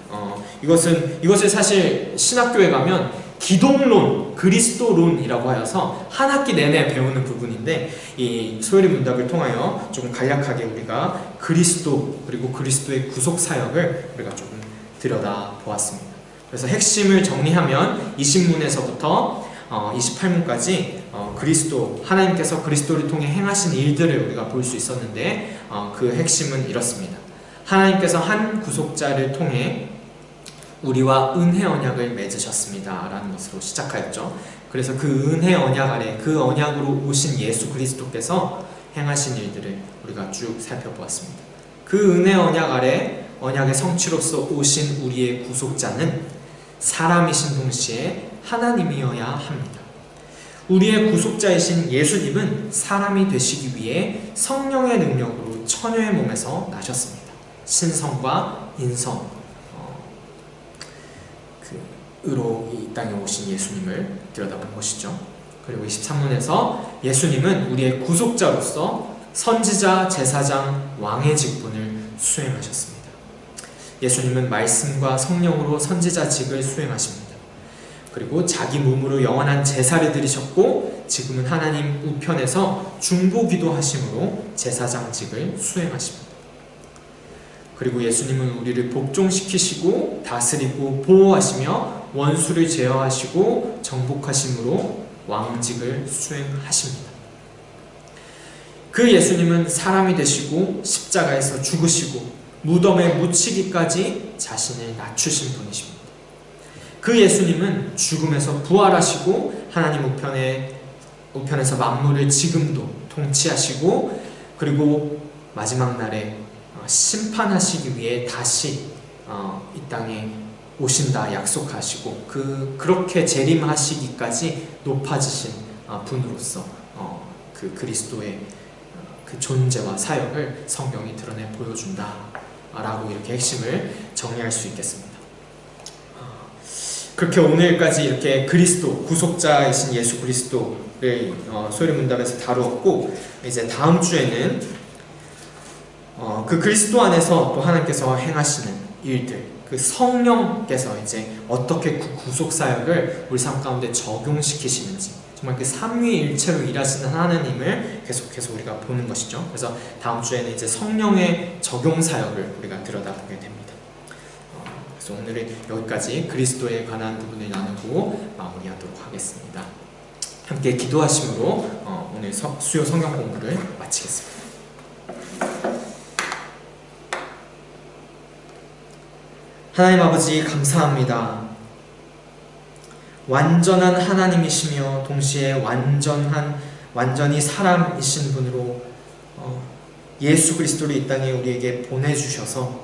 이것을 사실 신학교에 가면 기독론, 그리스도론이라고 하여서 한 학기 내내 배우는 부분인데, 이 소요리 문답을 통하여 조금 간략하게 우리가 그리스도 그리고 그리스도의 구속 사역을 우리가 조금 들여다 보았습니다. 그래서 핵심을 정리하면 20문에서부터 28문까지 하나님께서 그리스도를 통해 행하신 일들을 우리가 볼 수 있었는데, 그 핵심은 이렇습니다. 하나님께서 한 구속자를 통해 우리와 은혜 언약을 맺으셨습니다 라는 것으로 시작하였죠. 그래서 그 은혜 언약 아래, 그 언약으로 오신 예수 그리스도께서 행하신 일들을 우리가 쭉 살펴보았습니다. 그 은혜 언약 아래 언약의 성취로서 오신 우리의 구속자는 사람이신 동시에 하나님이어야 합니다. 우리의 구속자이신 예수님은 사람이 되시기 위해 성령의 능력으로 처녀의 몸에서 나셨습니다. 신성과 인성 으로 이 땅에 오신 예수님을 들여다본 것이죠. 그리고 23문에서 예수님은 우리의 구속자로서 선지자, 제사장, 왕의 직분을 수행하셨습니다. 예수님은 말씀과 성령으로 선지자직을 수행하십니다. 그리고 자기 몸으로 영원한 제사를 드리셨고, 지금은 하나님 우편에서 중보기도 하심으로 제사장직을 수행하십니다. 그리고 예수님은 우리를 복종시키시고 다스리고 보호하시며 원수를 제어하시고 정복하심으로 왕직을 수행하십니다. 그 예수님은 사람이 되시고 십자가에서 죽으시고 무덤에 묻히기까지 자신을 낮추신 분이십니다. 그 예수님은 죽음에서 부활하시고 하나님 우편에서 만물을 지금도 통치하시고, 그리고 마지막 날에 심판하시기 위해 다시 이 땅에 오신다 약속하시고, 그렇게 재림하시기까지 높아지신 분으로서 그 그리스도의 그 존재와 사역을 성경이 드러내 보여준다 라고 이렇게 핵심을 정리할 수 있겠습니다. 그렇게 오늘까지 이렇게 그리스도, 구속자이신 예수 그리스도를 소요리 문답에서 다루었고, 이제 다음 주에는 그 그리스도 안에서 또 하나님께서 행하시는 일들, 그 성령께서 이제 어떻게 그 구속사역을 우리 삶 가운데 적용시키시는지, 정말 그 삼위일체로 일하시는 하나님을 계속해서 우리가 보는 것이죠. 그래서 다음 주에는 이제 성령의 적용사역을 우리가 들여다보게 됩니다. 그래서 오늘은 여기까지 그리스도에 관한 부분을 나누고 마무리하도록 하겠습니다. 함께 기도하심으로 오늘 수요 성경 공부를 마치겠습니다. 하나님 아버지, 감사합니다. 완전한 하나님이시며 동시에 완전히 사람이신 분으로 예수 그리스도를 이 땅에 우리에게 보내주셔서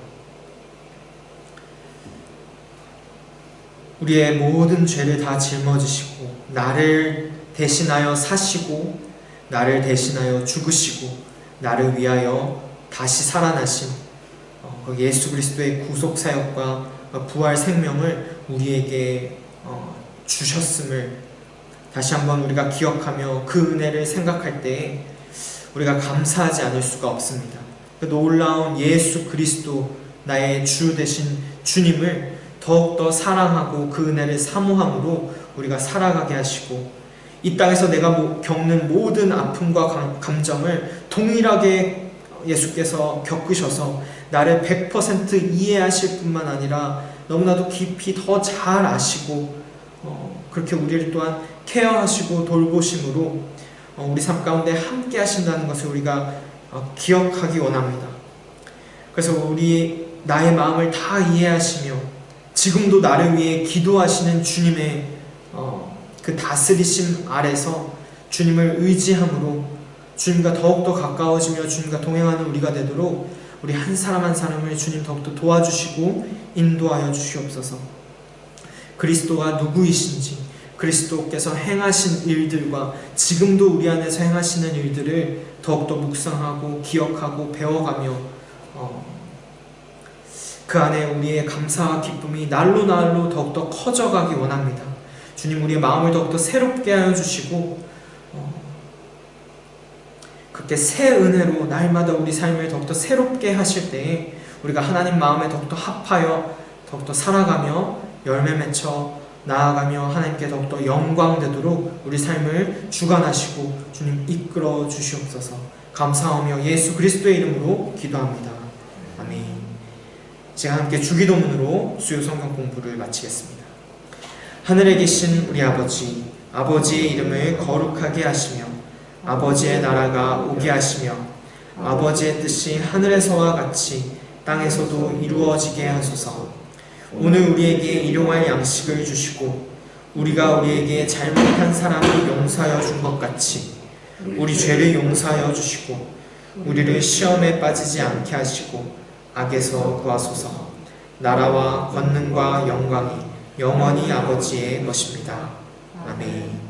우리의 모든 죄를 다 짊어지시고 나를 대신하여 사시고 나를 대신하여 죽으시고 나를 위하여 다시 살아나신 예수 그리스도의 구속사역과 부활 생명을 우리에게 주셨음을 다시 한번 우리가 기억하며 그 은혜를 생각할 때 우리가 감사하지 않을 수가 없습니다. 그 놀라운 예수 그리스도, 나의 주 되신 주님을 더욱더 사랑하고 그 은혜를 사모함으로 우리가 살아가게 하시고, 이 땅에서 내가 겪는 모든 아픔과 감정을 동일하게 예수께서 겪으셔서 나를 100% 이해하실 뿐만 아니라 너무나도 깊이 더 잘 아시고 그렇게 우리를 또한 케어하시고 돌보심으로 우리 삶 가운데 함께 하신다는 것을 우리가 기억하기 원합니다. 그래서 나의 마음을 다 이해하시며 지금도 나를 위해 기도하시는 주님의 그 다스리심 아래서 주님을 의지함으로 주님과 더욱더 가까워지며 주님과 동행하는 우리가 되도록 우리 한 사람 한 사람을 주님 더욱더 도와주시고 인도하여 주시옵소서. 그리스도가 누구이신지, 그리스도께서 행하신 일들과 지금도 우리 안에서 행하시는 일들을 더욱더 묵상하고 기억하고 배워가며 그 안에 우리의 감사와 기쁨이 날로 날로 더욱더 커져가기 원합니다. 주님, 우리의 마음을 더욱더 새롭게 하여 주시고 그렇게 새 은혜로 날마다 우리 삶을 더욱더 새롭게 하실 때에 우리가 하나님 마음에 더욱더 합하여 더욱더 살아가며 열매 맺혀 나아가며 하나님께 더욱더 영광되도록 우리 삶을 주관하시고 주님 이끌어 주시옵소서. 감사하며 예수 그리스도의 이름으로 기도합니다. 아멘. 제가 함께 주기도문으로 수요 성경 공부를 마치겠습니다. 하늘에 계신 우리 아버지, 아버지의 이름을 거룩하게 하시며 아버지의 나라가 오게 하시며 아버지의 뜻이 하늘에서와 같이 땅에서도 이루어지게 하소서. 오늘 우리에게 일용할 양식을 주시고 우리가 우리에게 잘못한 사람을 용서하여 준 것 같이 우리 죄를 용서하여 주시고 우리를 시험에 빠지지 않게 하시고 악에서 구하소서. 나라와 권능과 영광이 영원히 아버지의 것입니다. 아멘.